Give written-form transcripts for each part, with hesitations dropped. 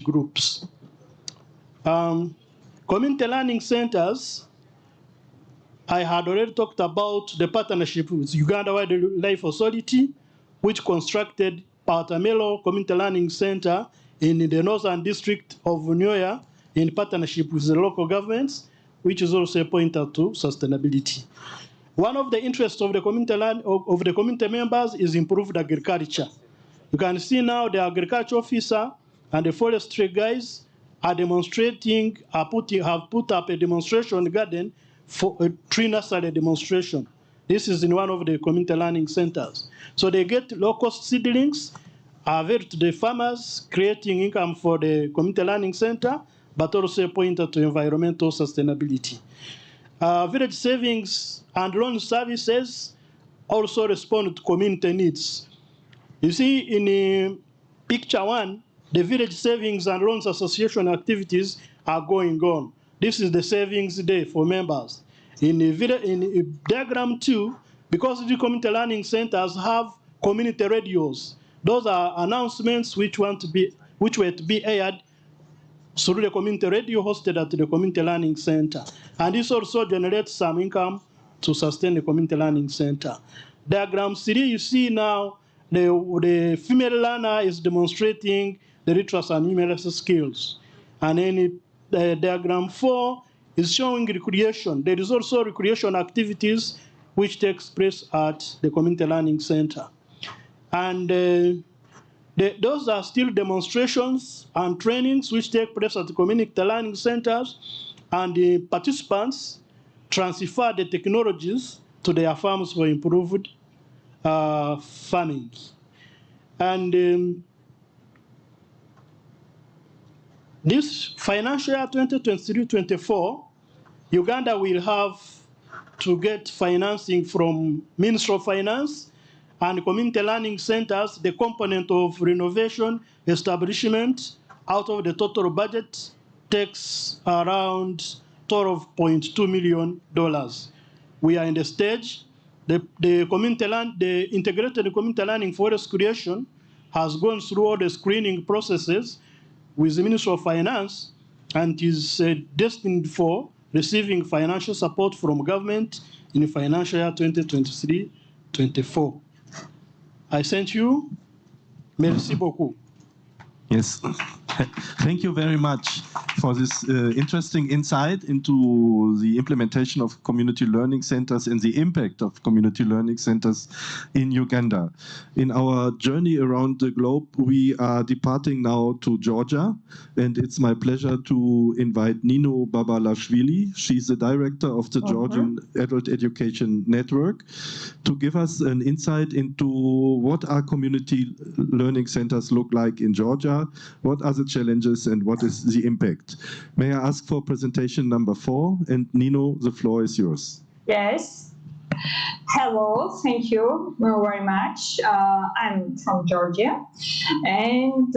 groups. Community learning centers, I had already talked about the partnership with Uganda Wildlife Authority, which constructed Patamelo Community Learning Center in the northern district of Unyoya in partnership with the local governments, which is also a pointer to sustainability. One of the interests of the community members is improved agriculture. You can see now the agriculture officer and the forestry guys are demonstrating, have put up a demonstration garden for a tree nursery demonstration. This is in one of the community learning centers. So they get low-cost seedlings, available to the farmers, creating income for the community learning center, but also a pointer to environmental sustainability. Village savings and loan services also respond to community needs. You see in picture 1, the village savings and loans association activities are going on. This is the savings day for members. In diagram 2, because the community learning centers have community radios, those are announcements which were to be aired through the community radio hosted at the community learning center. And this also generates some income to sustain the community learning center. Diagram 3, you see now the female learner is demonstrating the literacy and numeracy skills. And then diagram 4 is showing recreation. There is also recreation activities which takes place at the community learning center. And those are still demonstrations and trainings which take place at the community learning centers, and the participants transfer the technologies to their farms for improved farming. And this financial year 2023-24, Uganda will have to get financing from Ministry of Finance and community learning centers, the component of renovation establishment out of the total budget takes around $12.2 million. We are in the stage. The integrated community learning forest creation has gone through all the screening processes with the Ministry of Finance and is destined for receiving financial support from government in the financial year 2023-24. I thank you. Merci beaucoup. Yes, thank you very much for this interesting insight into the implementation of community learning centers and the impact of community learning centers in Uganda. In our journey around the globe, we are departing now to Georgia, and it's my pleasure to invite Nino Babalashvili. She's the director of the Georgian Adult Education Network, to give us an insight into what our community learning centers look like in Georgia, what are the challenges, and what is the impact. May I ask for presentation number 4? And Nino, the floor is yours. Yes. Hello, thank you very much. I'm from Georgia, and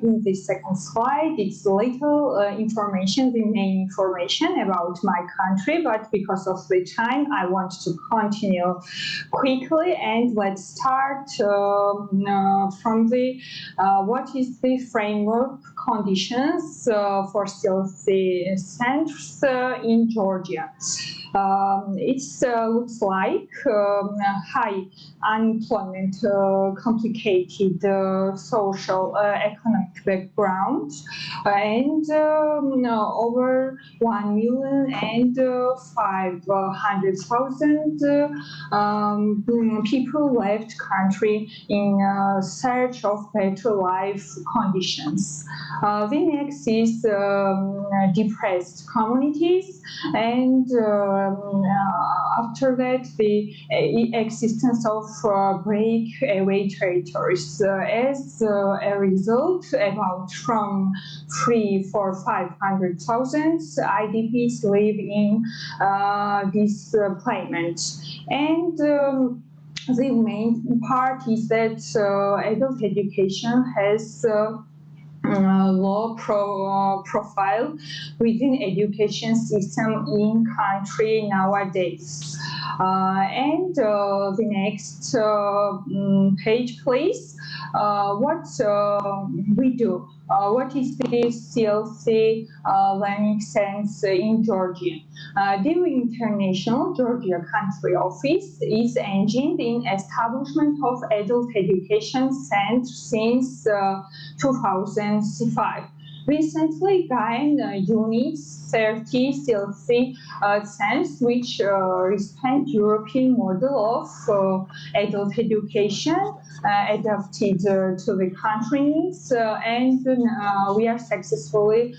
in this second slide, it's little information, the main information about my country, but because of the time, I want to continue quickly, and let's start from the what is the framework conditions for the centers in Georgia. It looks like high unemployment, complicated social economic background, and over 1,500,000 people left country in search of better life conditions. The next is depressed communities, and after that, the existence of breakaway territories. As a result, about from 300,000 to 500,000 IDPs live in this climate. And the main part is that adult education has low profile within education system in country nowadays. And the next page, please. What we do? what is the CLC learning sense in Georgia? The International Georgia Country Office is engaged in establishment of adult education center since 2005. Recently, gained units 30 CLC sense, which respect European model of adult education adapted to the country needs, and we are successfully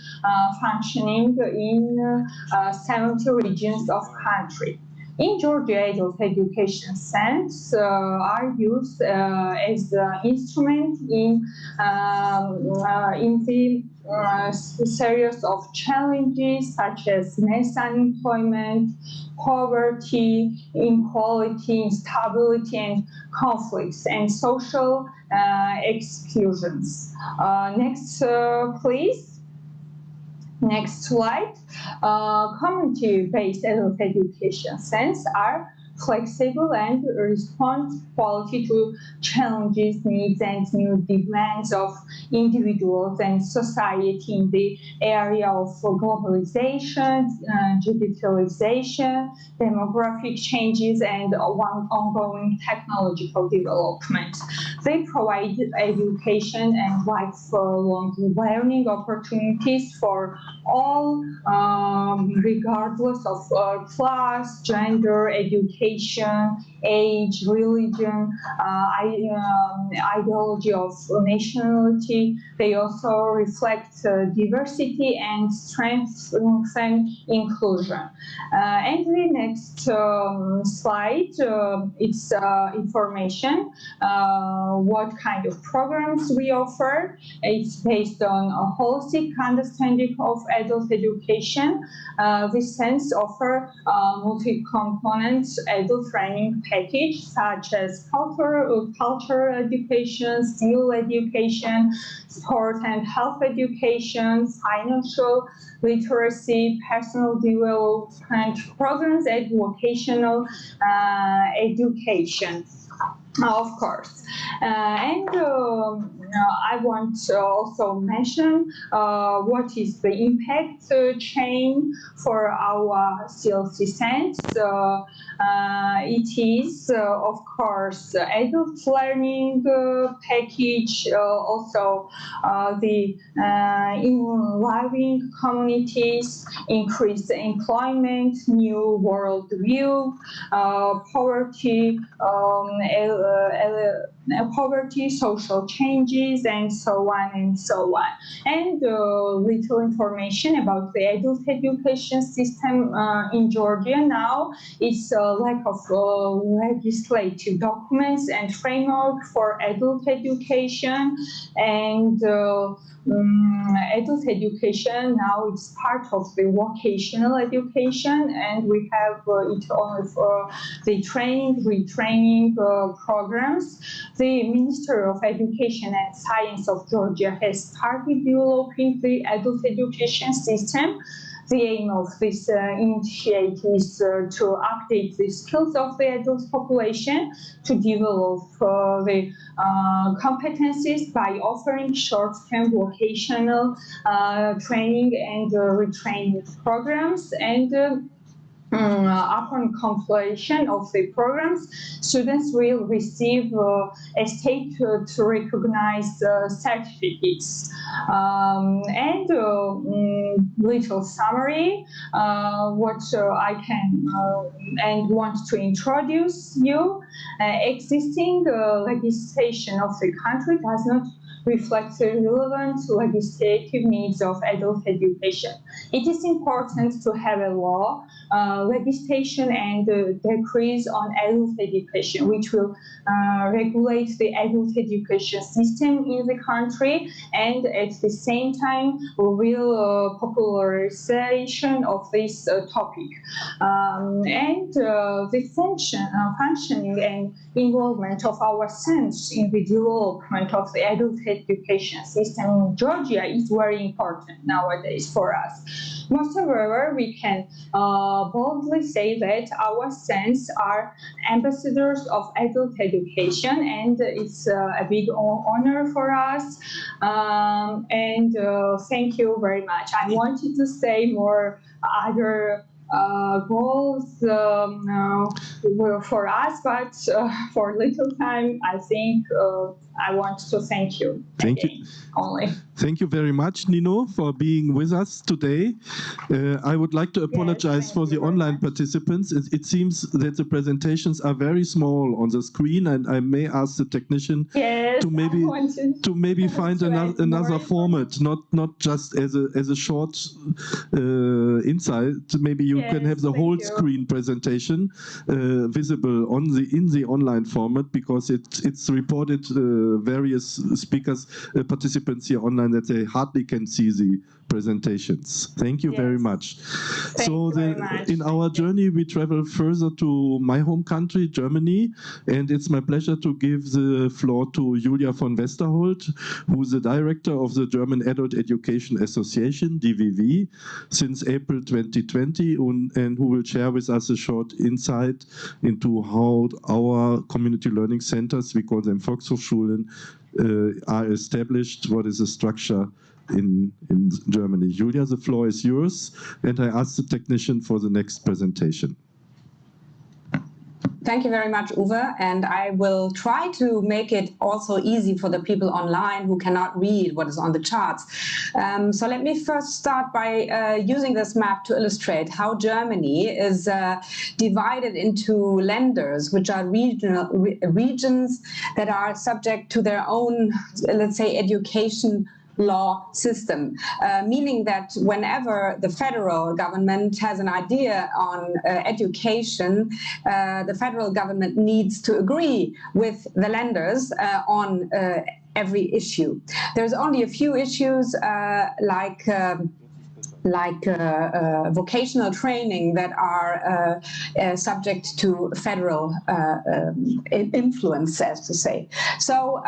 functioning in 70 regions of country. In Georgia, adult education centers are used as an instrument in the series of challenges such as mass unemployment, poverty, inequality, instability, and conflicts, and social exclusions. Next, please. Next slide. Community-based adult education centers are flexible and respond quality to challenges, needs, and new demands of individuals and society in the area of globalization, digitalization, demographic changes, and ongoing technological development. They provide education and lifelong learning opportunities for all, regardless of class, gender, education, age, religion, ideology of nationality. They also reflect diversity and strengthen inclusion. And the next slide, it's information. What kind of programs we offer. It's based on a holistic understanding of adult education. This sense offer multi-component adult training package such as cultural education, skill education, sport and health education, financial literacy, personal development programs, and vocational education. Of course. And I want to also mention what is the impact chain for our CLC centers. It is, of course, adult learning package, also the enlivening communities, increased employment, new world view, poverty, poverty, social changes, and so on and so on. And little information about the adult education system in Georgia now. It's a lack of legislative documents and framework for adult education, and adult education now it's part of the vocational education, and we have it only for the training, retraining programs. The Minister of Education and Science of Georgia has started developing the adult education system. The aim of this initiative is to update the skills of the adult population, to develop the competencies by offering short-term vocational training and retraining programs, and upon completion of the programs, students will receive a state to recognize certificates. And little summary, what I can and want to introduce you. Existing legislation of the country does not reflect the relevant legislative needs of adult education. It is important to have a law, legislation, and decrees on adult education, which will regulate the adult education system in the country, and at the same time will popularization of this topic. And the functioning and involvement of our centers in the development of the adult education system in Georgia is very important nowadays for us. moreover, we can boldly say that our saints are ambassadors of adult education, and it's a big honor for us. Thank you very much. I wanted to say more other goals for us, but for little time, I think I want to thank you. Thank you. Only. Thank you very much, Nino, for being with us today. I would like to apologize for the online participants. It seems that the presentations are very small on the screen, and I may ask the technician to maybe find another format, not just as a short insight. Maybe you can have the whole screen presentation visible in the online format, because it's reported various speakers, participants here online, that they hardly can see the presentations. Thank you very much. In our journey, we travel further to my home country, Germany, and it's my pleasure to give the floor to Julia von Westerholt, who's the director of the German Adult Education Association, DWV, since April 2020, and who will share with us a short insight into how our community learning centers, we call them Volkshochschulen, are established, what is the structure in Germany. Julia, the floor is yours, and I ask the technician for the next presentation. Thank you very much, Uwe, and I will try to make it also easy for the people online who cannot read what is on the charts. So let me first start by using this map to illustrate how Germany is divided into lenders, which are regions that are subject to their own, let's say, education law system, meaning that whenever the federal government has an idea on education, the federal government needs to agree with the lenders on every issue. There's only a few issues like vocational training that are subject to federal influence, as to say. So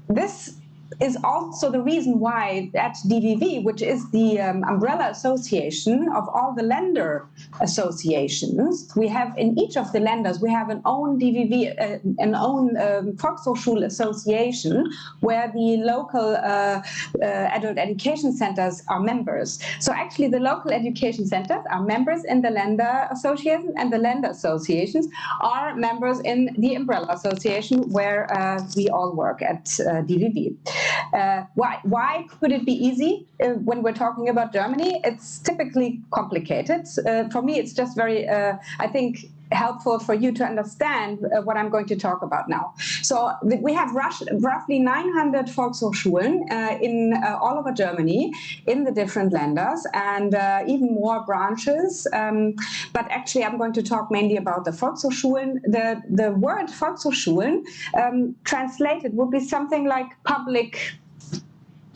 this is also the reason why at DWV, which is the umbrella association of all the lender associations, we have in each of the lenders, we have an own DWV, an own Volkshochschule association, where the local adult education centers are members. So actually the local education centers are members in the lender association, and the lender associations are members in the umbrella association, where we all work at DWV. Why could it be easy when we're talking about Germany? It's typically complicated. For me, it's just very, I think, helpful for you to understand what I'm going to talk about now. So we have roughly 900 Volkshochschulen in all over Germany, in the different lenders, and even more branches. But actually, I'm going to talk mainly about the Volkshochschulen. The word Volkshochschulen translated would be something like public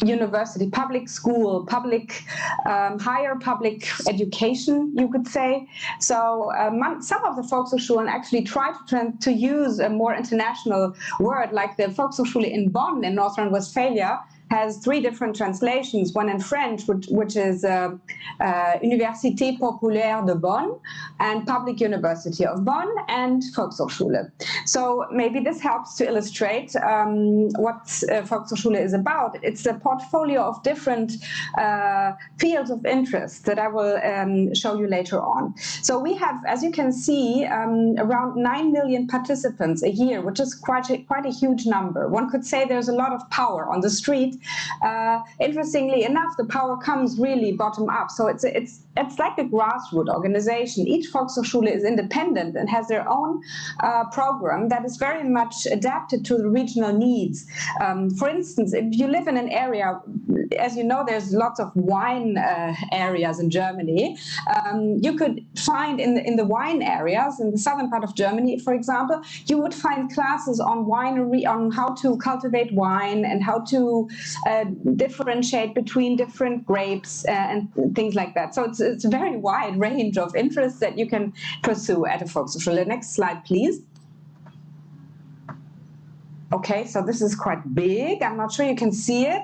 university, public school, public higher public education, you could say. So some of the Volkshochschulen actually try to use a more international word, like the Volkshochschule in Bonn in North Rhine-Westphalia has three different translations, one in French, which is Université Populaire de Bonn, and Public University of Bonn, and Volkshochschule. So maybe this helps to illustrate what Volkshochschule is about. It's a portfolio of different fields of interest that I will show you later on. So we have, as you can see, around 9 million participants a year, which is quite a huge number. One could say there's a lot of power on the street. Interestingly enough, the power comes really bottom up. So it's like a grassroots organization. Each Volkshochschule is independent and has their own program that is very much adapted to the regional needs. For instance, if you live in an area, as you know, there's lots of wine areas in Germany. You could find in the wine areas, in the southern part of Germany, for example, you would find classes on winery, on how to cultivate wine and how to differentiate between different grapes and things like that. So it's a very wide range of interests that you can pursue at a Volkshochschule. Next slide, please. Okay, so this is quite big. I'm not sure you can see it.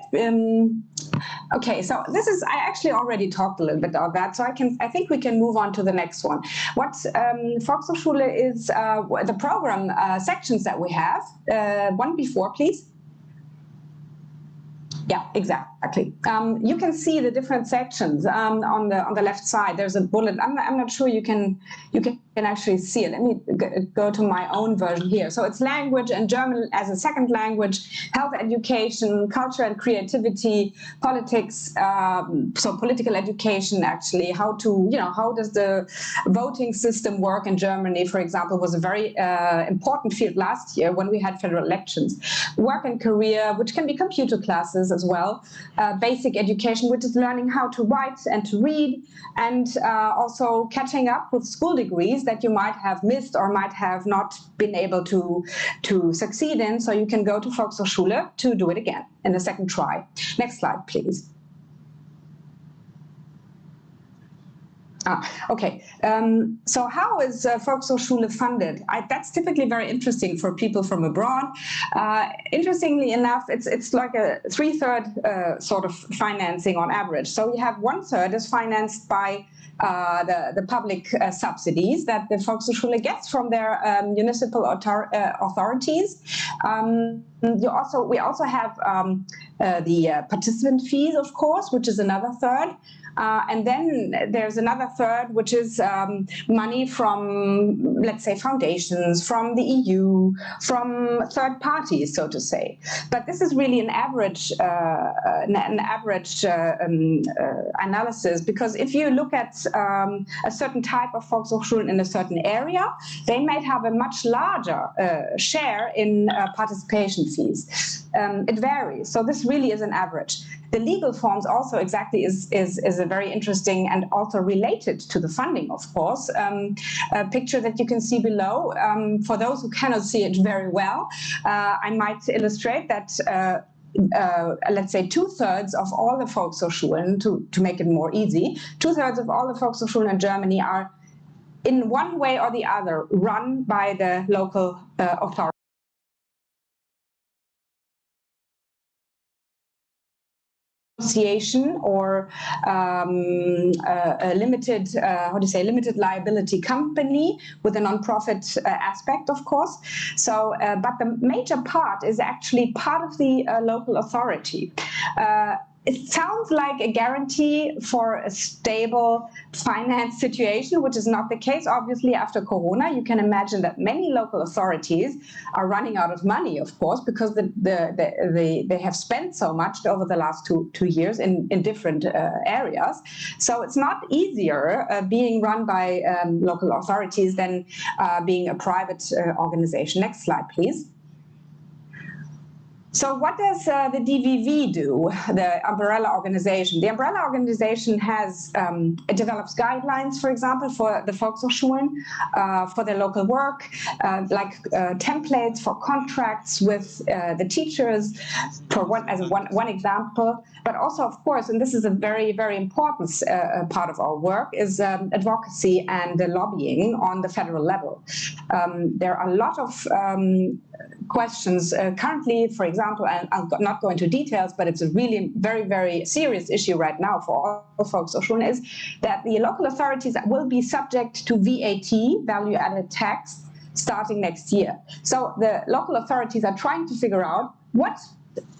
Okay, so this is, I actually already talked a little bit about that, so I think we can move on to the next one. What Volkshochschule is, the program sections that we have. One before, please. Yeah, exactly. You can see the different sections on the left side. There's a bullet. I'm not sure you can actually see it. Let me go to my own version here. So it's language and German as a second language, health education, culture and creativity, politics. So political education, actually, how does the voting system work in Germany, for example, was a very important field last year when we had federal elections. Work and career, which can be computer classes as well. Basic education, which is learning how to write and to read, and also catching up with school degrees that you might have missed or might have not been able to succeed in. So you can go to Volkshochschule to do it again in the second try. Next slide, please. Okay, so how is Volkshochschule funded? That's typically very interesting for people from abroad. Interestingly enough, it's like a 3/3 sort of financing on average. So you have 1/3 is financed by the public subsidies that the Volkshochschule gets from their municipal authorities. We also have the participant fees, of course, which is another 1/3. And then there's another 1/3, which is money from, let's say, foundations, from the EU, from third parties, so to say. But this is really an average analysis, because if you look at a certain type of Volkshochschulen in a certain area, they might have a much larger share in participation fees. It varies. So this really is an average. The legal forms also exactly is a very interesting and also related to the funding, of course. A picture that you can see below. For those who cannot see it very well, I might illustrate that let's say 2/3 of all the Volkshochschulen, to make it more easy, 2/3 of all the Volkshochschulen in Germany are in one way or the other run by the local authority. Association or a limited, limited liability company with a non-profit aspect, of course. So, but the major part is actually part of the local authority. It sounds like a guarantee for a stable finance situation, which is not the case. Obviously, after Corona, you can imagine that many local authorities are running out of money, of course, because they have spent so much over the last two years in different areas. So it's not easier being run by local authorities than being a private organization. Next slide, please. So what does the DVV do, the umbrella organization? The umbrella organization has, it develops guidelines, for example, for the Volkshochschulen, for their local work, like templates for contracts with the teachers, for one example. But also, of course, and this is a very, very important part of our work, is advocacy and the lobbying on the federal level. There are a lot of questions currently, for example, and I'll not go into details, but it's a really very, very serious issue right now for all Volkshochschulen, is that the local authorities will be subject to VAT, value-added tax, starting next year. So the local authorities are trying to figure out what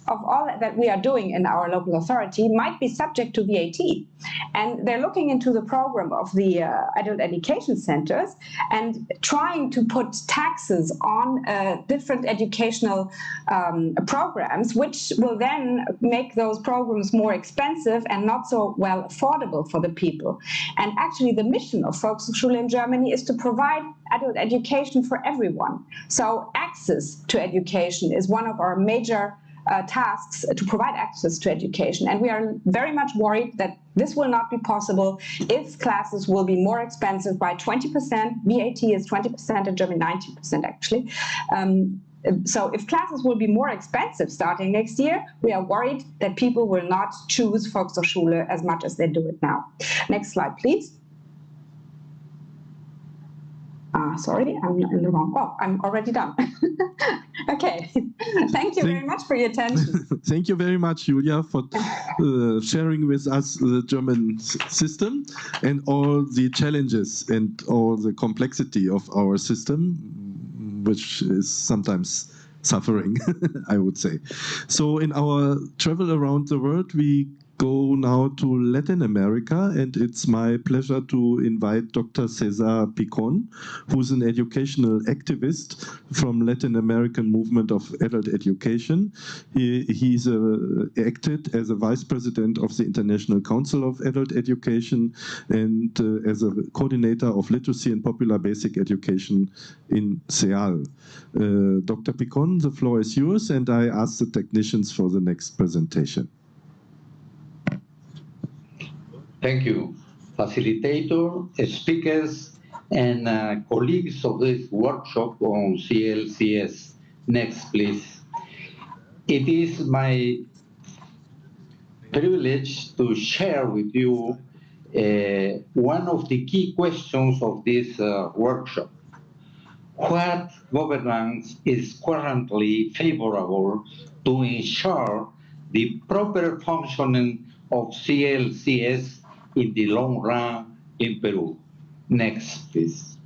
of all that we are doing in our local authority might be subject to VAT. And they're looking into the program of the adult education centers and trying to put taxes on different educational programs, which will then make those programs more expensive and not so well affordable for the people. And actually the mission of Volkshochschule in Germany is to provide adult education for everyone. So access to education is one of our major tasks, to provide access to education. And we are very much worried that this will not be possible if classes will be more expensive by 20%. VAT is 20% in Germany, 90% actually. So if classes will be more expensive starting next year, we are worried that people will not choose Volkshochschule as much as they do it now. Next slide, please. Sorry, I'm in the wrong. Oh, I'm already done. Okay. Thank you very much for your attention. Thank you very much, Julia, for sharing with us the German system and all the challenges and all the complexity of our system, which is sometimes suffering, I would say. So in our travel around the world, we go now to Latin America, and it's my pleasure to invite Dr. Cesar Picon, who's an educational activist from Latin American movement of adult education. He's acted as a vice president of the International Council of Adult Education and as a coordinator of literacy and popular basic education in SEAL. Dr. Picon, the floor is yours, and I ask the technicians for the next presentation. Thank you, facilitator, speakers, and colleagues of this workshop on CLCS. Next, please. It is my privilege to share with you one of the key questions of this workshop. What governance is currently favorable to ensure the proper functioning of CLCS in the long run in Peru? Next, please.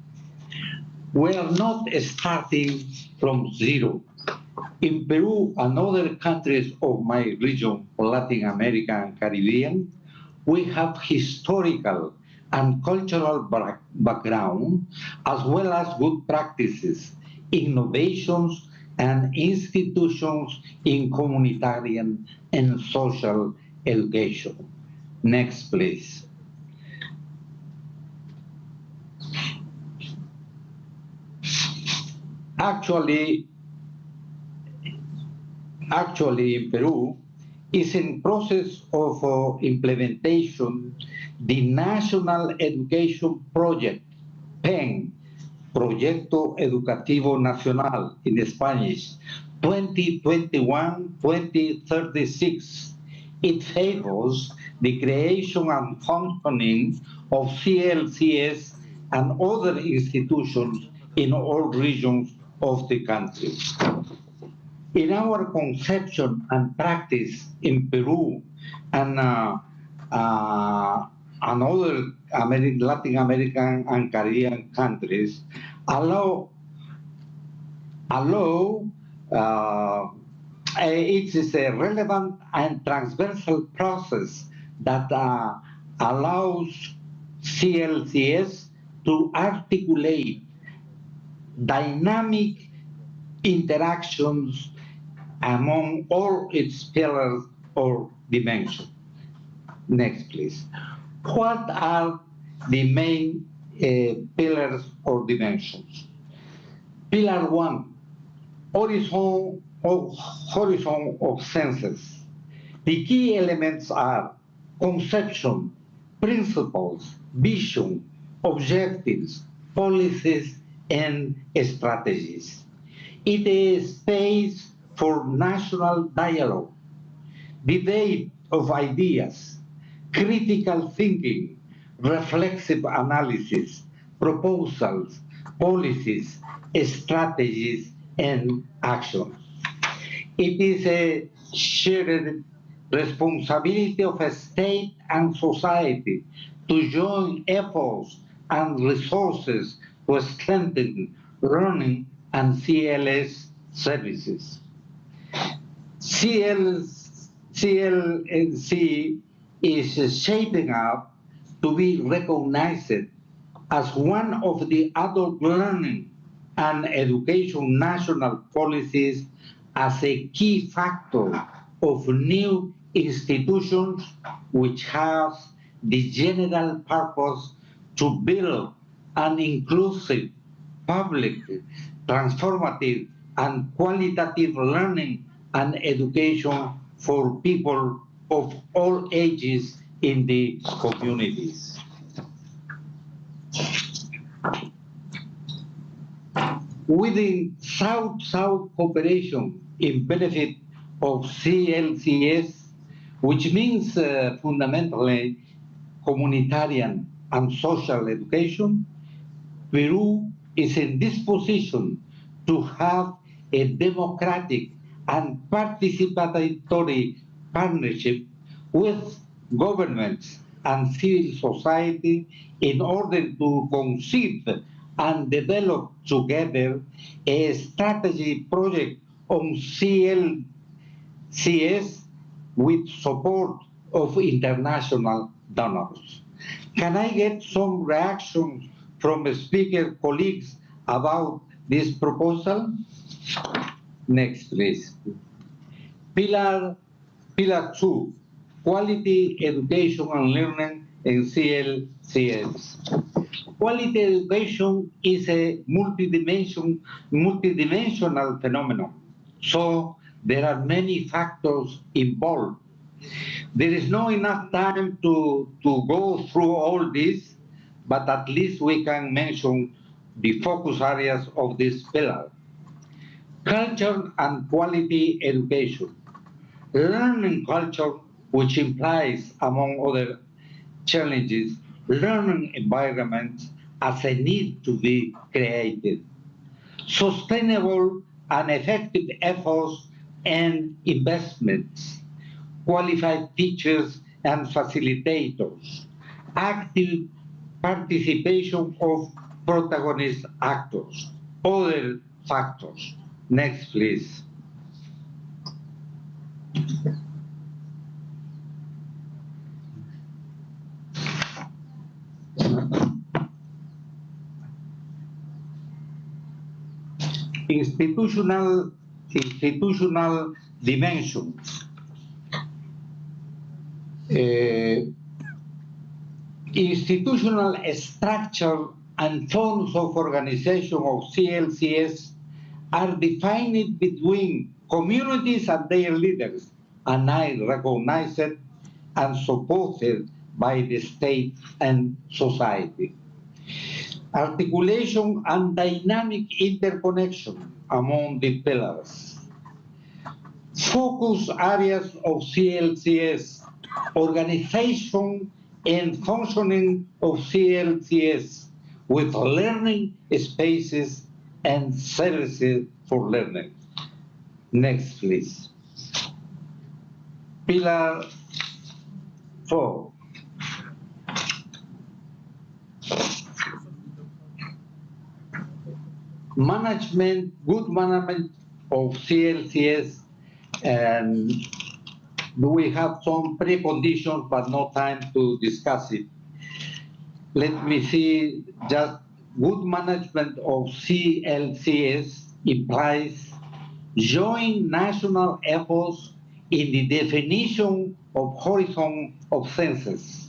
We are not starting from zero. In Peru and other countries of my region, Latin America and Caribbean, we have historical and cultural background, as well as good practices, innovations, and institutions in communitarian and social education. Next, please. Actually, in Peru, is in process of implementation the National Education Project, PEN, Proyecto Educativo Nacional in Spanish, 2021-2036. It favors the creation and functioning of CLCS and other institutions in all regions of the country. In our conception and practice in Peru and other Latin American and Caribbean countries, it is a relevant and transversal process that allows CLCS to articulate dynamic interactions among all its pillars or dimensions. Next, please. What are the main pillars or dimensions? Pillar 1, horizon of senses. The key elements are conception, principles, vision, objectives, policies, and strategies. It is space for national dialogue, debate of ideas, critical thinking, reflexive analysis, proposals, policies, strategies, and actions. It is a shared responsibility of a state and society to join efforts and resources to strengthen learning and CLS services. CLC is shaping up to be recognized as one of the adult learning and education national policies as a key factor of new institutions which has the general purpose to build an inclusive, public, transformative, and qualitative learning and education for people of all ages in the communities. Within South-South cooperation in benefit of CLCS, which means fundamentally communitarian and social education, Peru is in this position to have a democratic and participatory partnership with governments and civil society in order to conceive and develop together a strategy project on CLCS with support of international donors. Can I get some reactions from speaker colleagues about this proposal? Next, please. Pillar 2, quality education and learning in CLCS. Quality education is a multidimensional phenomenon, so there are many factors involved. There is not enough time to go through all this, but at least we can mention the focus areas of this pillar. Culture and quality education. Learning culture, which implies, among other challenges, learning environments as a need to be created. Sustainable and effective efforts and investments. Qualified teachers and facilitators. Active participation of protagonist actors. Other factors. Next, please. Institutional dimensions. Institutional structure and forms of organization of CLCS are defined between communities and their leaders, and I recognize it and supported by the state and society. Articulation and dynamic interconnection among the pillars. Focus areas of CLCS, organization and functioning of CLCS with learning spaces and services for learning. Next, please. Pillar 4. Good management of CLCS, and we have some preconditions, but no time to discuss it. Let me see, just good management of CLCS implies joint national efforts in the definition of horizon of census,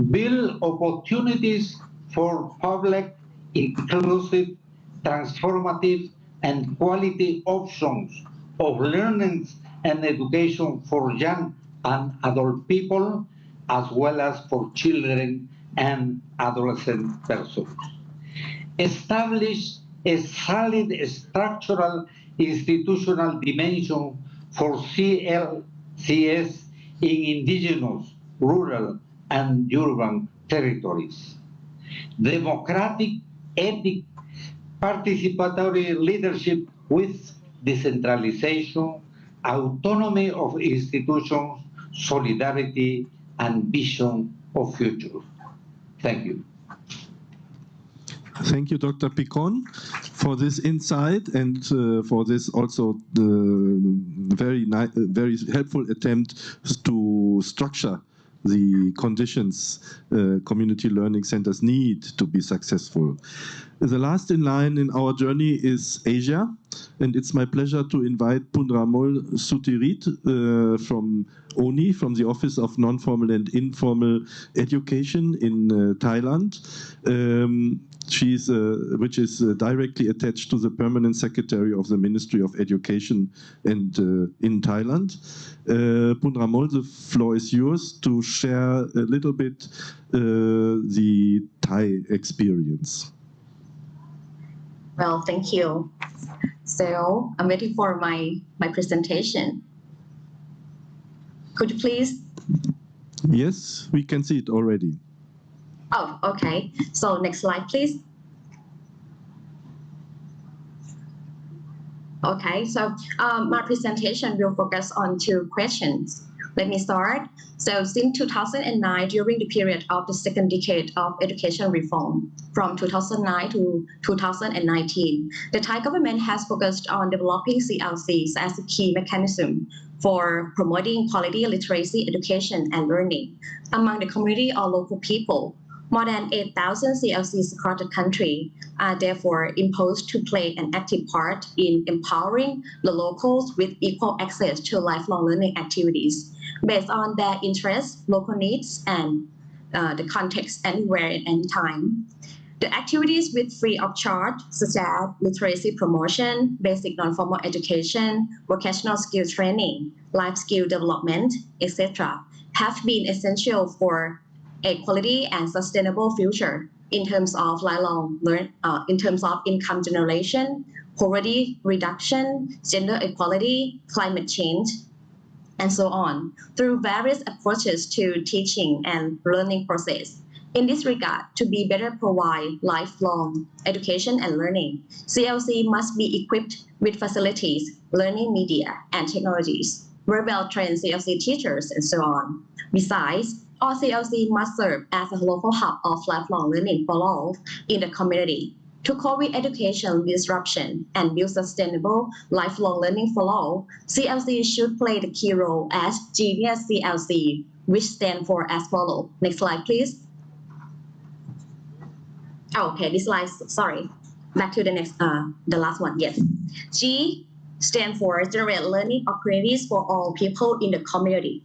build opportunities for public, inclusive, transformative, and quality options of learning and education for young and adult people, as well as for children and adolescent persons. Establish a solid structural institutional dimension for CLCS in indigenous, rural, and urban territories. Democratic, ethic, participatory leadership with decentralization, autonomy of institutions, solidarity, and vision of future. Thank you. Thank you, Dr. Picon, for this insight and for this also very helpful attempt to structure the conditions community learning centers need to be successful. The last in line in our journey is Asia, and it's my pleasure to invite Punramol Sutirit from ONI, from the Office of Non-Formal and Informal Education in Thailand. Which is directly attached to the Permanent Secretary of the Ministry of Education and in Thailand. Punramol, the floor is yours to share a little bit the Thai experience. Well, thank you. So I'm ready for my presentation. Could you please? Yes, we can see it already. Oh, okay. So next slide, please. Okay, so my presentation will focus on 2 questions. Let me start. So since 2009, during the period of the second decade of education reform, from 2009 to 2019, the Thai government has focused on developing CLCs as a key mechanism for promoting quality literacy, education, and learning among the community or local people. More than 8,000 CLCs across the country are therefore imposed to play an active part in empowering the locals with equal access to lifelong learning activities based on their interests, local needs, and the context anywhere at any time. The activities with free of charge, such as literacy promotion, basic non-formal education, vocational skill training, life skill development, etc., have been essential for a quality and sustainable future in terms of in terms of income generation, poverty reduction, gender equality, climate change, and so on, through various approaches to teaching and learning process. In this regard, to be better provide lifelong education and learning, CLC must be equipped with facilities, learning media, and technologies, well-trained CLC teachers, and so on. Besides, all CLC must serve as a local hub of lifelong learning for all in the community. To cope with education disruption and build sustainable lifelong learning for all, CLC should play the key role as Genius CLC, which stand for as follows. Next slide, please. Oh, okay, this slide, sorry. Back to the next, the last one, yes. G stand for generate learning opportunities for all people in the community.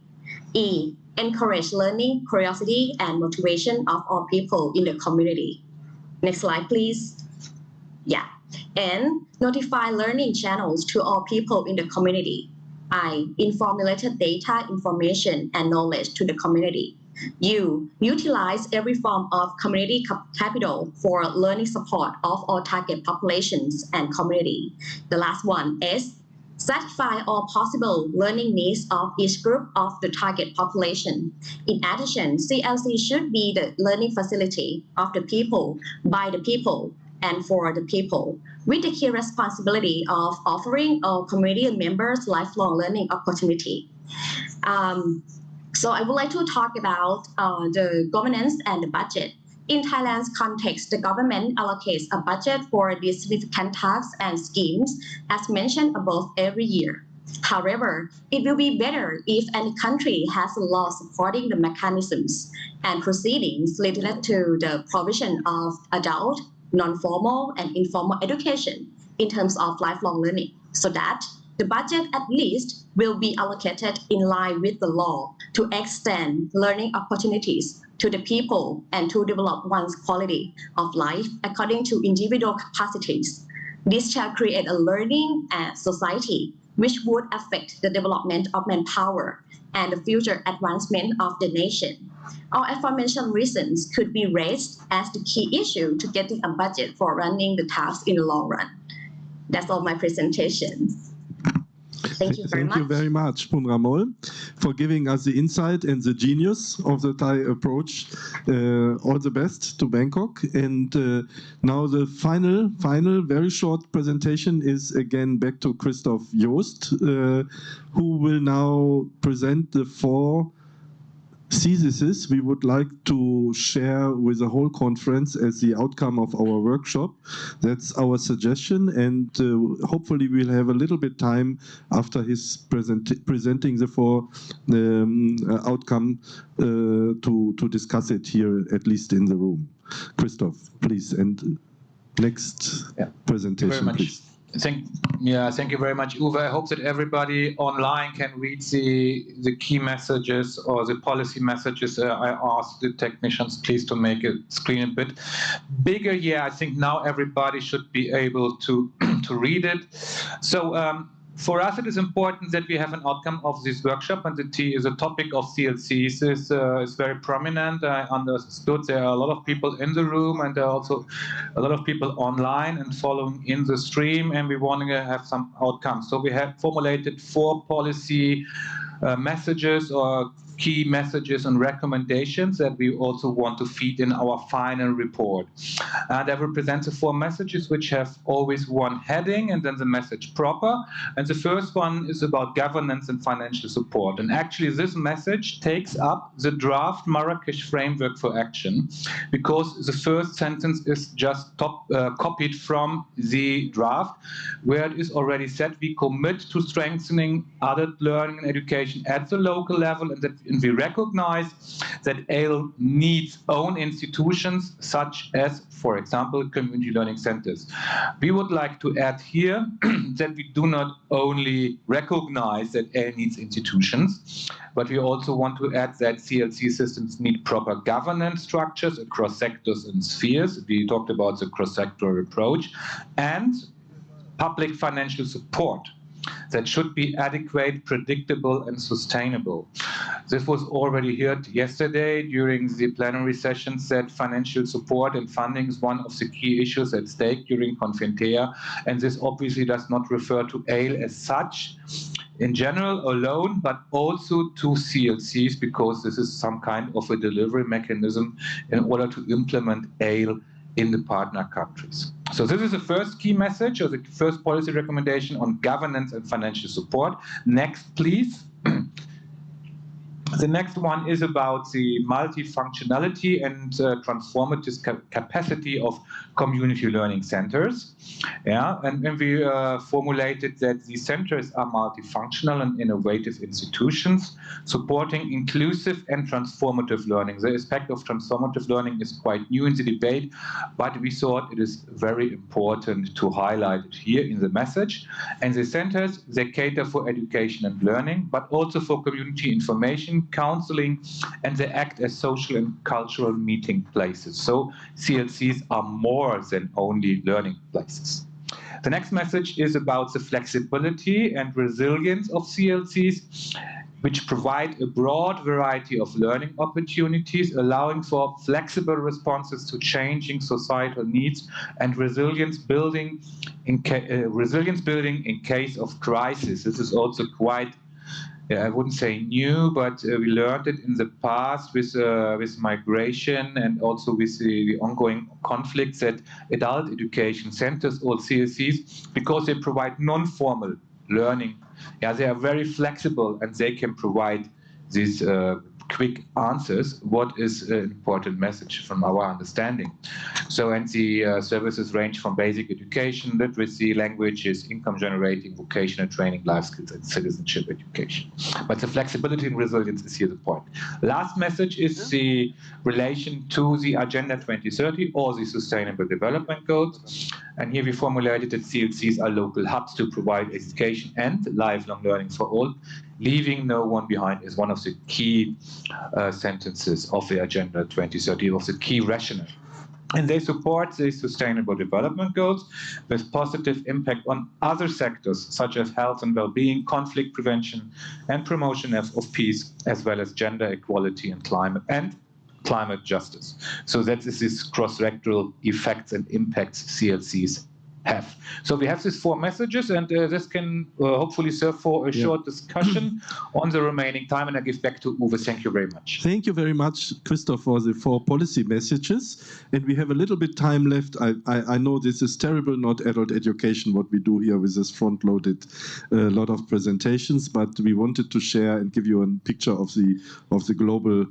E, encourage learning, curiosity, and motivation of all people in the community. Next slide, please. Yeah. And notify learning channels to all people in the community. I, inform related data, information, and knowledge to the community. U, utilize every form of community capital for learning support of all target populations and community. The last one is satisfy all possible learning needs of each group of the target population. In addition, CLC should be the learning facility of the people, by the people, and for the people, with the key responsibility of offering all community members lifelong learning opportunity. So I would like to talk about the governance and the budget. In Thailand's context, the government allocates a budget for these significant tasks and schemes, as mentioned above, every year. However, it will be better if any country has a law supporting the mechanisms and proceedings related to the provision of adult, non-formal, and informal education in terms of lifelong learning, so that the budget at least will be allocated in line with the law to extend learning opportunities to the people and to develop one's quality of life according to individual capacities. This shall create a learning society which would affect the development of manpower and the future advancement of the nation. All aforementioned reasons could be raised as the key issue to getting a budget for running the task in the long run. That's all my presentation. Thank you very much. Thank you very much, Punramol, for giving us the insight and the genius of the Thai approach. All the best to Bangkok. And now the final, very short presentation is again back to Christoph Joost, who will now present the 4 theses we would like to share with the whole conference as the outcome of our workshop. That's our suggestion, and hopefully we'll have a little bit time after his presenting the 4 outcome to discuss it here, at least in the room. Christoph, please, and next presentation, please. Thank you very much, Uwe. I hope that everybody online can read the key messages or the policy messages. I asked the technicians please to make a screen a bit bigger. Yeah, I think now everybody should be able to read it. So for us, it is important that we have an outcome of this workshop, and the topic of CLCs is very prominent. I understood there are a lot of people in the room, and there are also a lot of people online and following in the stream, and we want to have some outcomes. So we have formulated 4 policy messages or key messages and recommendations that we also want to feed in our final report. And I will present the 4 messages, which have always one heading and then the message proper. And the first one is about governance and financial support. And actually this message takes up the draft Marrakesh framework for action, because the first sentence is just copied from the draft, where it is already said we commit to strengthening adult learning and education at the local level, and we recognize that ALE needs own institutions such as, for example, community learning centers. We would like to add here that we do not only recognize that ALE needs institutions, but we also want to add that CLC systems need proper governance structures across sectors and spheres. We talked about the cross-sectoral approach, and public financial support that should be adequate, predictable, and sustainable. This was already heard yesterday during the plenary sessions, that financial support and funding is one of the key issues at stake during Confintea, and this obviously does not refer to ALE as such in general alone, but also to CLCs, because this is some kind of a delivery mechanism in order to implement ALE in the partner countries. So this is the first key message, or the first policy recommendation on governance and financial support. Next, please. The next one is about the multifunctionality and transformative capacity of community learning centers. Yeah, and we formulated that these centers are multifunctional and innovative institutions supporting inclusive and transformative learning. The aspect of transformative learning is quite new in the debate, but we thought it is very important to highlight it here in the message. And the centers, they cater for education and learning, but also for community information, counseling, and they act as social and cultural meeting places. So CLCs are more than only learning places. The next message is about the flexibility and resilience of CLCs, which provide a broad variety of learning opportunities, allowing for flexible responses to changing societal needs and resilience building in case of crisis. This is also quite, I wouldn't say new, but we learned it in the past with migration and also with the ongoing conflicts, that adult education centers or CSCs, because they provide non-formal learning, yeah, they are very flexible and they can provide these quick answers. What is an important message from our understanding? So, and the services range from basic education, literacy, languages, income generating, vocational training, life skills, and citizenship education. But the flexibility and resilience is here the point. Last message is the relation to the Agenda 2030 or the Sustainable Development Goals. And here we formulated that CLCs are local hubs to provide education and lifelong learning for all. Leaving no one behind is one of the key sentences of the Agenda 2030, of the key rationale. And they support the Sustainable Development Goals with positive impact on other sectors, such as health and well-being, conflict prevention, and promotion of peace, as well as gender equality and climate justice. So that is this cross-sectoral effects and impacts CLCs have. So we have these 4 messages, and this can hopefully serve for a short discussion on the remaining time, and I give back to Uwe. Thank you very much. Thank you very much, Christoph, for the 4 policy messages. And we have a little bit time left. I know this is terrible, not adult education, what we do here with this front-loaded lot of presentations, but we wanted to share and give you a picture of the global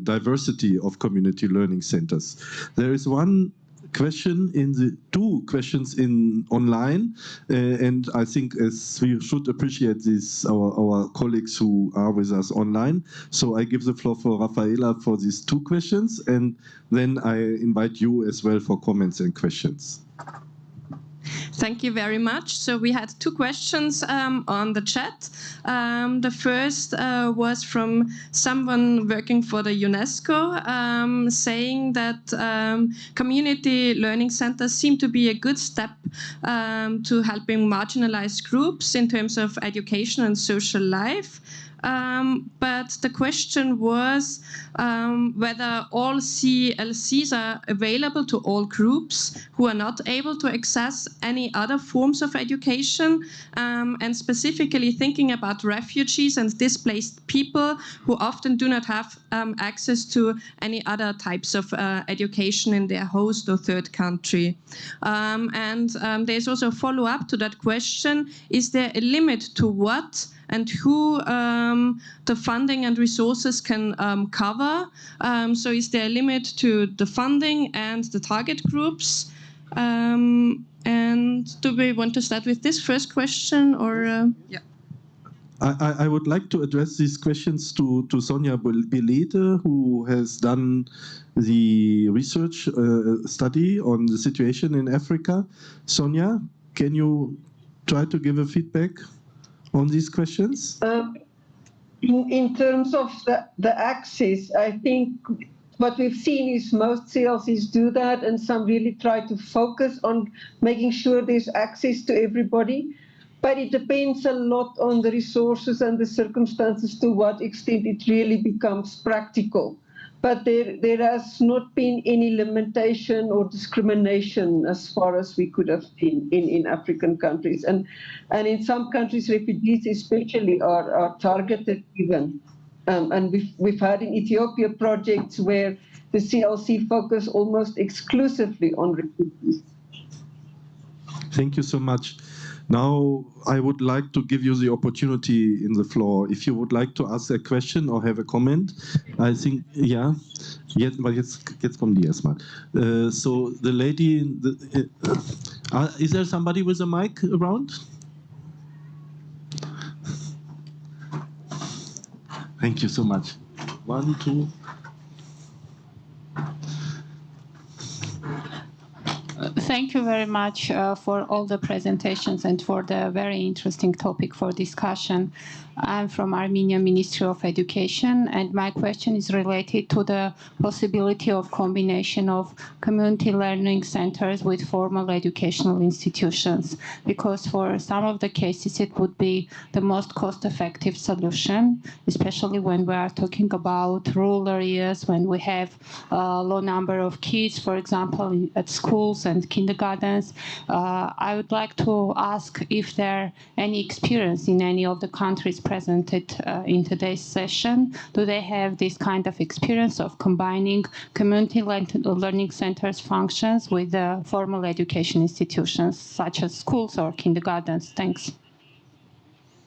diversity of community learning centers. There is one question in the 2 questions in online, and I think as we should appreciate this, our colleagues who are with us online. So I give the floor for Rafaela for these 2 questions, and then I invite you as well for comments and questions. Thank you very much. So we had 2 questions on the chat. The first was from someone working for the UNESCO, saying that community learning centers seem to be a good step to helping marginalized groups in terms of education and social life. but the question was whether all CLCs are available to all groups who are not able to access any other forms of education, and specifically thinking about refugees and displaced people who often do not have access to any other types of education in their host or third country. And there's also a follow-up to that question: is there a limit to what and who the funding and resources can cover? So is there a limit to the funding and the target groups? And do we want to start with this first question, or yeah? I would like to address these questions to Sonja Belete, who has done the research study on the situation in Africa. Sonja, can you try to give a feedback on these questions? In terms of the access, I think what we've seen is most CLCs do that, and some really try to focus on making sure there's access to everybody. But it depends a lot on the resources and the circumstances to what extent it really becomes practical. But there has not been any limitation or discrimination as far as we could have seen in African countries. And in some countries, refugees especially are targeted even. And we've had in Ethiopia projects where the CLC focus almost exclusively on refugees. Thank you so much. Now, I would like to give you the opportunity in the floor. If you would like to ask a question or have a comment, I think, yeah. Jetzt kommen die erstmal. So the lady, is there somebody with a mic around? Thank you so much. 1, 2. Thank you very much for all the presentations and for the very interesting topic for discussion. I'm from Armenia Ministry of Education, and my question is related to the possibility of combination of community learning centers with formal educational institutions, because for some of the cases it would be the most cost-effective solution, especially when we are talking about rural areas, when we have a low number of kids, for example, at schools and kindergartens. I would like to ask if there are any experience in any of the countries presented in today's session. Do they have this kind of experience of combining community learning centers functions with formal education institutions, such as schools or kindergartens? Thanks.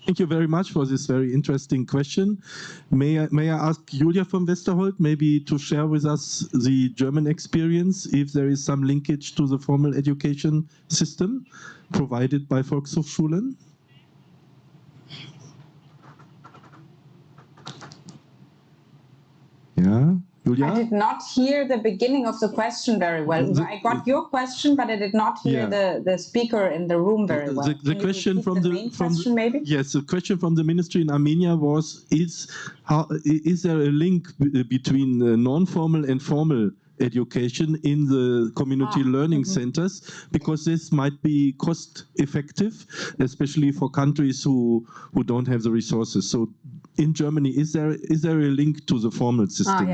Thank you very much for this very interesting question. May I ask Julia from Westerholt maybe to share with us the German experience, if there is some linkage to the formal education system provided by Volkshochschulen? Yeah, Julia? I did not hear the beginning of the question very well. I got your question, but I did not hear the speaker in the room very well. The question from the main question, maybe? Yes, the question from the ministry in Armenia was: is there a link between non-formal and formal education in the community learning centers, because this might be cost effective, especially for countries who don't have the resources. So in Germany, is there a link to the formal system?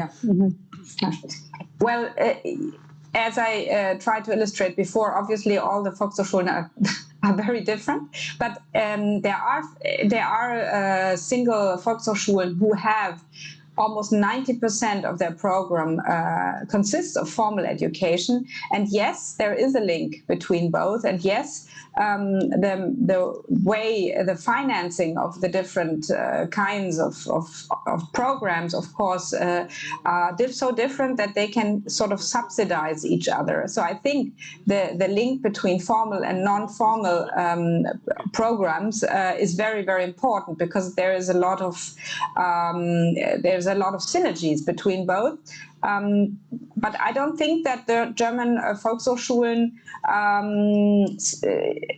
Well, as I tried to illustrate before, obviously all the Volkshochschulen are very different, but there are single Volkshochschulen who have almost 90% of their program consists of formal education. And yes, there is a link between both. And yes, the way the financing of the different kinds of programs, of course, are so different that they can sort of subsidize each other. So I think the link between formal and non-formal programs is very, very important, because there is a lot of synergies between both. But I don't think that the German Volkshochschulen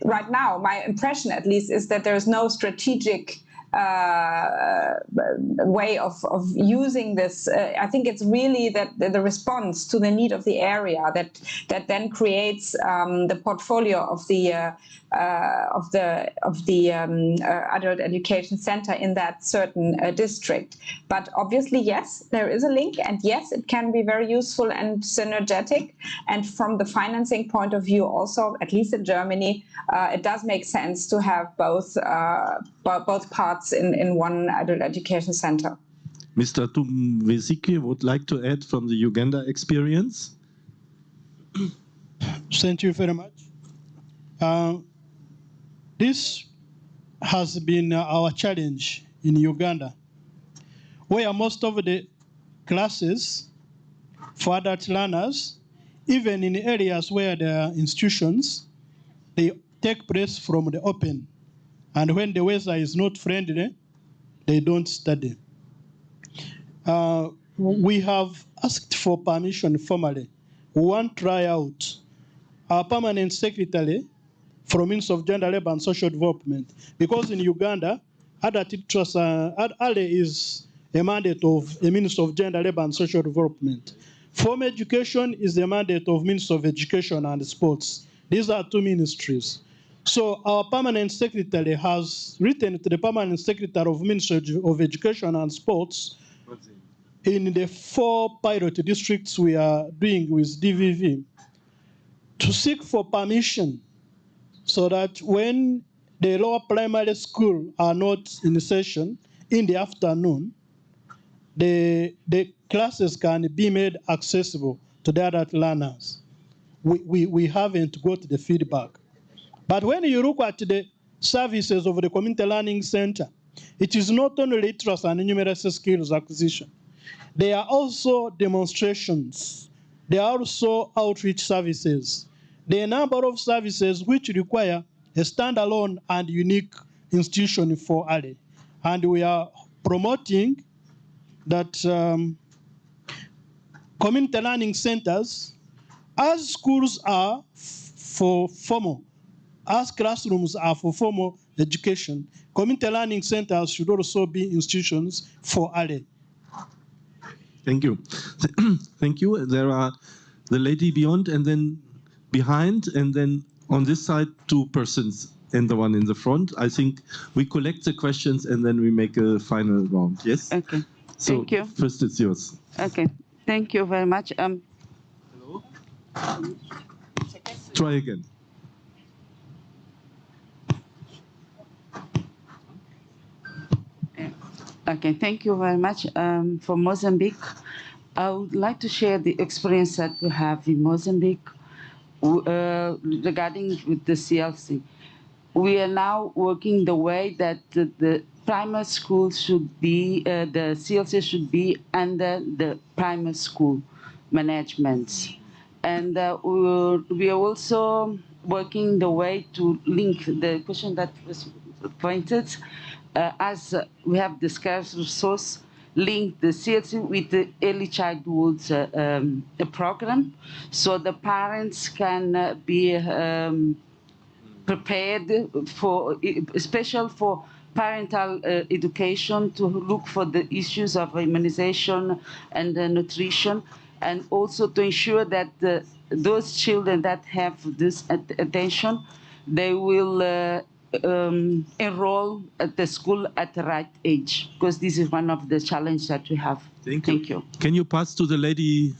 right now, my impression at least, is that there is no strategic way of using this. I think it's really that the response to the need of the area that then creates the portfolio of the adult education center in that certain district. But obviously, yes, there is a link, and yes, it can be very useful and synergetic. And from the financing point of view, also, at least in Germany, it does make sense to have both parts in one adult education center. Mr. Tumveziki would like to add from the Uganda experience. Thank you very much. This has been our challenge in Uganda, where most of the classes for adult learners, even in areas where there are institutions, they take place from the open. And when the weather is not friendly, they don't study. We have asked for permission formally. We want to try out. Our permanent secretary from Ministry of Gender, Labor and Social Development, because in Uganda, adult literacy is a mandate of the Ministry of Gender, Labor and Social Development. Formal education is the mandate of Ministry of Education and Sports. These are two ministries. So our permanent secretary has written to the permanent secretary of Ministry of Education and Sports in the 4 pilot districts we are doing with DVV to seek for permission so that when the lower primary school are not in session in the afternoon, the classes can be made accessible to the adult learners. We haven't got the feedback. But when you look at the services of the Community Learning Center, it is not only literacy and numeracy skills acquisition. There are also demonstrations. There are also outreach services. There are a number of services which require a standalone and unique institution for ALE. And we are promoting that community learning centers, as schools are for formal, as classrooms are for formal education, community learning centers should also be institutions for ALE. Thank you. Thank you. There are the lady beyond and then behind, and then on this side, 2 persons and the one in the front. I think we collect the questions and then we make a final round. Yes? Okay. So thank you. First it's yours. Okay. Thank you very much. Hello? Try again. Okay, thank you very much. For Mozambique, I would like to share the experience that we have in Mozambique regarding with the CLC. We are now working the way that the primary school should be, the CLC should be under the primary school management. And we are also working the way to link the question that was pointed, as we have discussed resource, link the CLC with the early childhood program, so the parents can be prepared for, especially for parental education, to look for the issues of immunization and nutrition, and also to ensure that those children that have this attention, they will enroll at the school at the right age, because this is one of the challenges that we have. Thank you. Can you pass to the lady?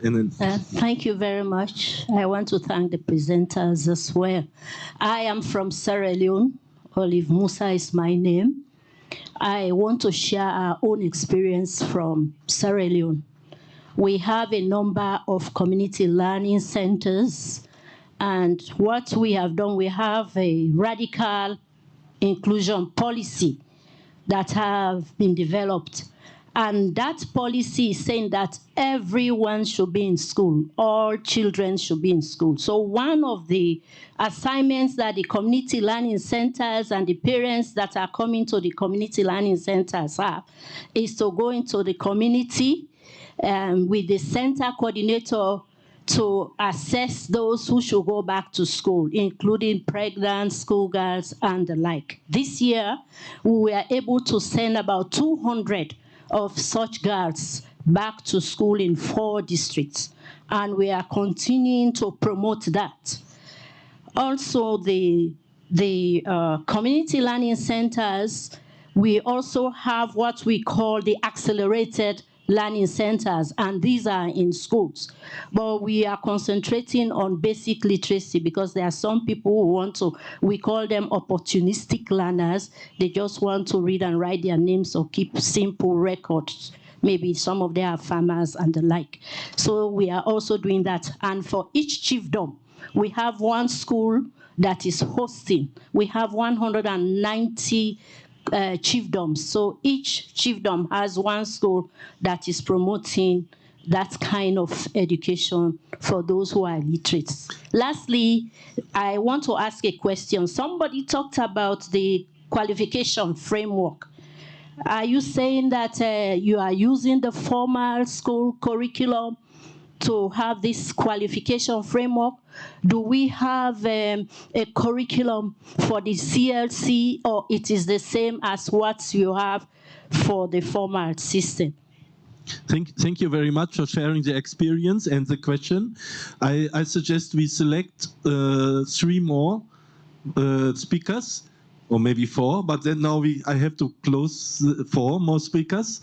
And then... Thank you very much. I want to thank the presenters as well. I am from Sierra Leone. Olive Musa is my name. I want to share our own experience from Sierra Leone. We have a number of community learning centers, and what we have done, we have a radical inclusion policy that have been developed. And that policy is saying that everyone should be in school. All children should be in school. So one of the assignments that the community learning centers and the parents that are coming to the community learning centers have is to go into the community with the center coordinator to assess those who should go back to school, including pregnant schoolgirls and the like. This year, we were able to send about 200 of such girls back to school in 4 districts, and we are continuing to promote that. Also, the community learning centers, we also have what we call the accelerated learning centers, and these are in schools. But we are concentrating on basic literacy because there are some people who want to, we call them opportunistic learners. They just want to read and write their names or keep simple records. Maybe some of them are farmers and the like. So we are also doing that. And for each chiefdom, we have one school that is hosting. We have 190 chiefdoms. So each chiefdom has one school that is promoting that kind of education for those who are literate. Lastly, I want to ask a question. Somebody talked about the qualification framework. Are you saying that you are using the formal school curriculum to have this qualification framework? Do we have a curriculum for the CLC, or it is the same as what you have for the formal system? Thank you very much for sharing the experience and the question. I suggest we select 3 more speakers, or maybe 4, but then now I have to close 4 more speakers,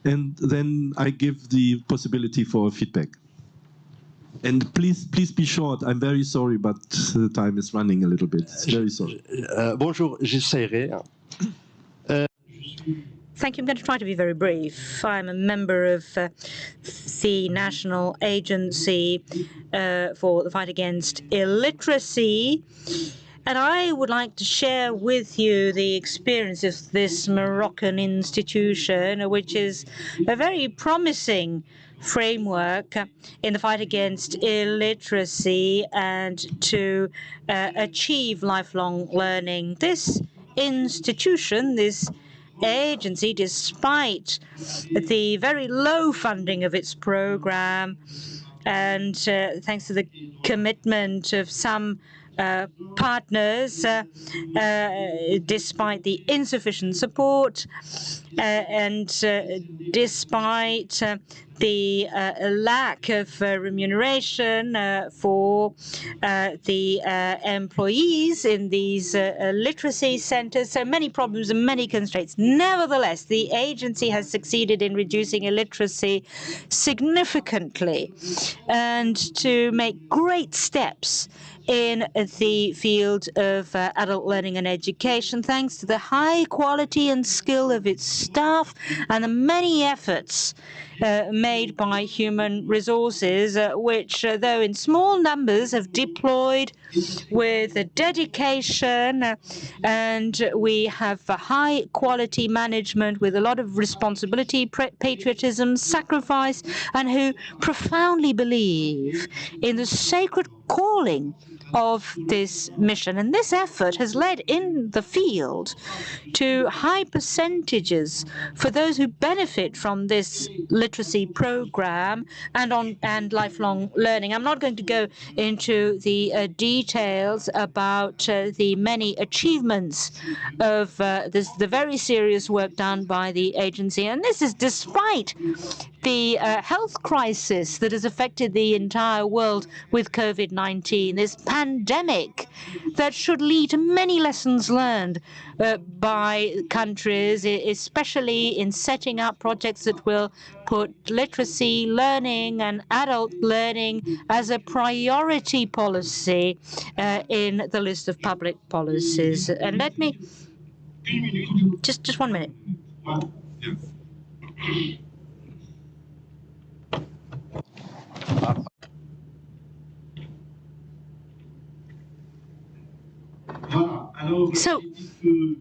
and then I give the possibility for feedback. And please be short. I'm very sorry, but the time is running a little bit. Very sorry. Bonjour, j'essaierai. Thank you. I'm going to try to be very brief. I'm a member of the National Agency for the Fight Against Illiteracy, and I would like to share with you the experience of this Moroccan institution, which is a very promising framework in the fight against illiteracy and to achieve lifelong learning. This institution, this agency, despite the very low funding of its program and thanks to the commitment of some partners, despite the insufficient support and despite the lack of remuneration for the employees in these literacy centers, so many problems and many constraints. Nevertheless, the agency has succeeded in reducing illiteracy significantly and to make great steps in the field of adult learning and education, thanks to the high quality and skill of its staff and the many efforts made by human resources, which, though in small numbers, have deployed with dedication, and we have high quality management with a lot of responsibility, patriotism, sacrifice, and who profoundly believe in the sacred calling of this mission. And this effort has led in the field to high percentages for those who benefit from this literacy program and lifelong learning. I'm not going to go into the details about the many achievements of the very serious work done by the agency. And this is despite the health crisis that has affected the entire world with COVID-19, this pandemic that should lead to many lessons learned by countries, especially in setting up projects that will put literacy, learning, and adult learning as a priority policy in the list of public policies. And let me just 1 minute.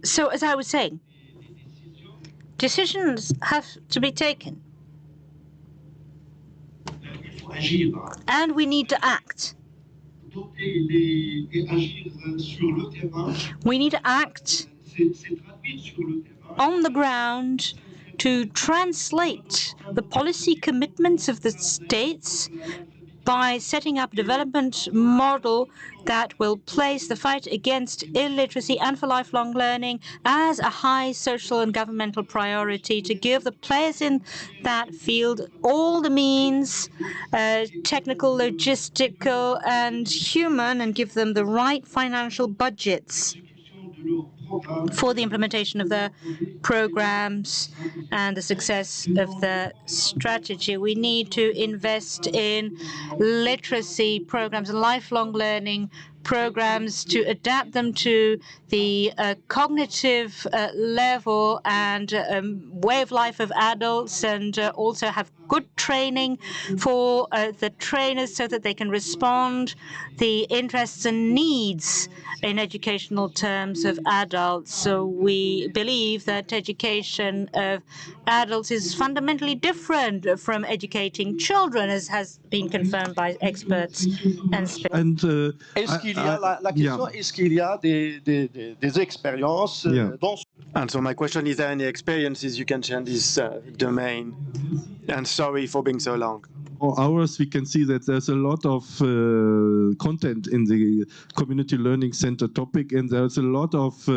So as I was saying, decisions have to be taken. And we need to act. We need to act on the ground to translate the policy commitments of the states by setting up a development model that will place the fight against illiteracy and for lifelong learning as a high social and governmental priority, to give the players in that field all the means, technical, logistical, and human, and give them the right financial budgets for the implementation of the programs and the success of the strategy. We need to invest in literacy programs and lifelong learning programs to adapt them to the cognitive level and way of life of adults, and also have good training for the trainers so that they can respond the interests and needs in educational terms of adults. So we believe that education of adults is fundamentally different from educating children, as has been confirmed by experts and Est-ce qu'il y a la question, est-ce qu'il y a des expériences dans... And so my question, is there any experiences you can share in this domain? And sorry for being so long. For hours, we can see that there's a lot of content in the Community Learning Center topic, and there's a lot of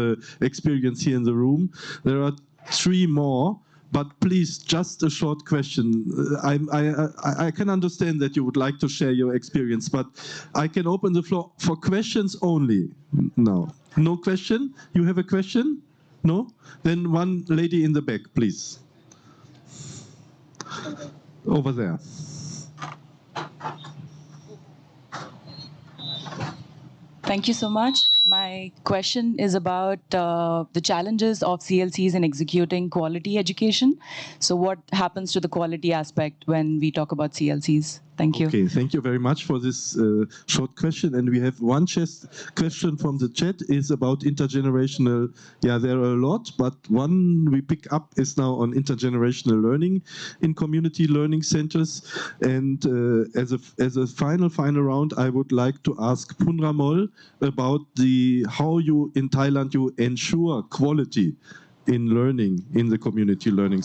experience here in the room. There are 3 more, but please, just a short question. I can understand that you would like to share your experience, but I can open the floor for questions only now. No question? You have a question? No? Then one lady in the back, please. Over there. Thank you so much. My question is about the challenges of CLCs in executing quality education. So what happens to the quality aspect when we talk about CLCs? Thank you. Okay, thank you very much for this short question. And we have one question from the chat is about intergenerational. Yeah, there are a lot, but one we pick up is now on intergenerational learning in community learning centers. And as a final round, I would like to ask Punramol about how you in Thailand you ensure quality in learning in the community learning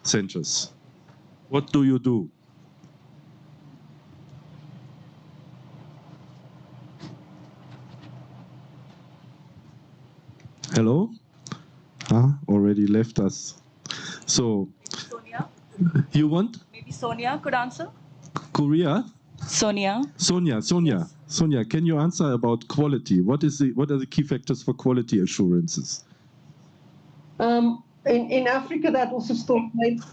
centers. What do you do? Hello? Already left us. So, Sonia? You want? Maybe Sonia could answer? Korea? Sonia? Sonia. Yes. Sonia, can you answer about quality? What are the key factors for quality assurances? In Africa, that also still remains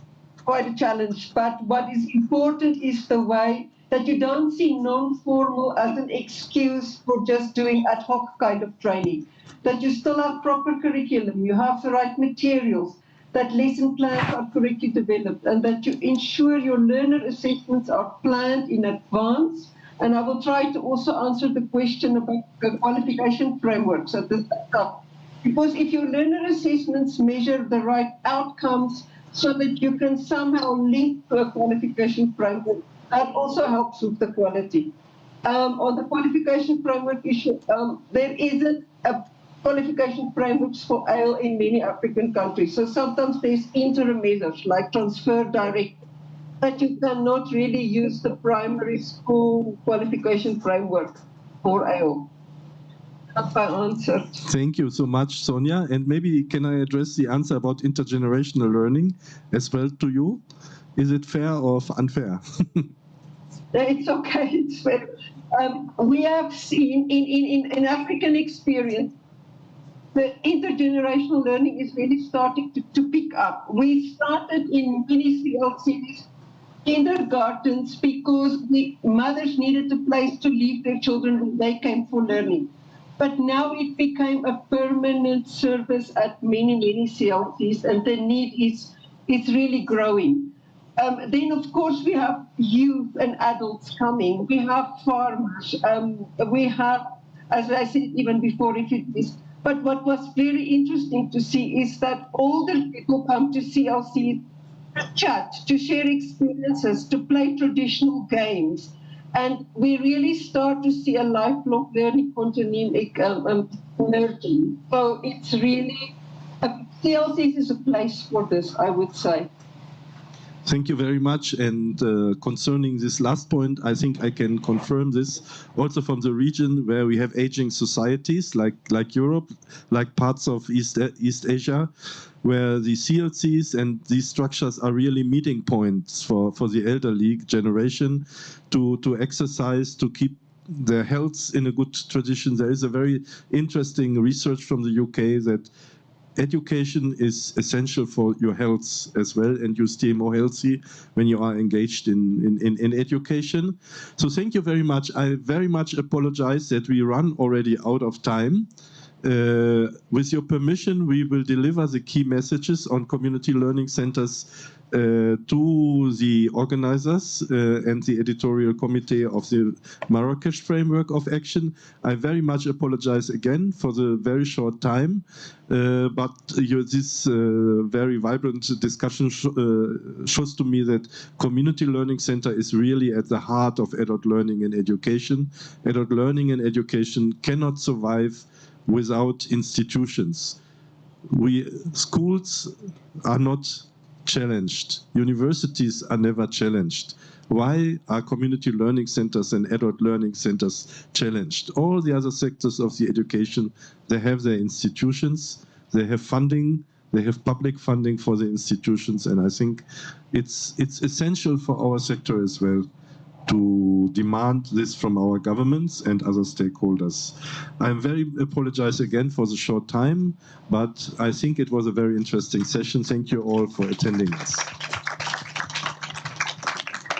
quite a challenge. But what is important is the way that you don't see non-formal as an excuse for just doing ad hoc kind of training. That you still have proper curriculum, you have the right materials, that lesson plans are correctly developed, and that you ensure your learner assessments are planned in advance. And I will try to also answer the question about the qualification frameworks at the top. Because if your learner assessments measure the right outcomes so that you can somehow link to a qualification framework, that also helps with the quality. On the qualification framework issue, there isn't a qualification frameworks for AL in many African countries. So sometimes there's interim measures like transfer direct, but you cannot really use the primary school qualification framework for AL. That's my answer. Thank you so much, Sonia. And maybe can I address the answer about intergenerational learning as well to you? Is it fair or unfair? It's okay. It's fair. We have seen in African experience, the intergenerational learning is really starting to pick up. We started in mini CLCs, kindergartens, because the mothers needed a place to leave their children when they came for learning. But now it became a permanent service at many CLCs, and the need is really growing. Then, of course, we have youth and adults coming. We have farmers. We have, as I said even before, refugees. But what was very interesting to see is that older people come to CLC to chat, to share experiences, to play traditional games. And we really start to see a lifelong learning continuum emerging. So it's really, CLC is a place for this, I would say. Thank you very much. And concerning this last point, I think I can confirm this also from the region where we have aging societies like Europe, like parts of East Asia, where the CLCs and these structures are really meeting points for the elderly generation to exercise, to keep their health in a good tradition. There is a very interesting research from the UK that education is essential for your health as well, and you stay more healthy when you are engaged in education. So thank you very much. I very much apologize that we run already out of time. With your permission, we will deliver the key messages on community learning centers to the organizers and the editorial committee of the Marrakesh Framework of Action. I very much apologize again for the very short time, but this very vibrant discussion shows to me that community learning center is really at the heart of adult learning and education. Adult learning and education cannot survive without institutions. Schools are not challenged. Universities are never challenged. Why are community learning centers and adult learning centers challenged? All the other sectors of the education, they have their institutions, they have funding, they have public funding for the institutions, and I think it's essential for our sector as well to demand this from our governments and other stakeholders. I very apologize again for the short time, but I think it was a very interesting session. Thank you all for attending us.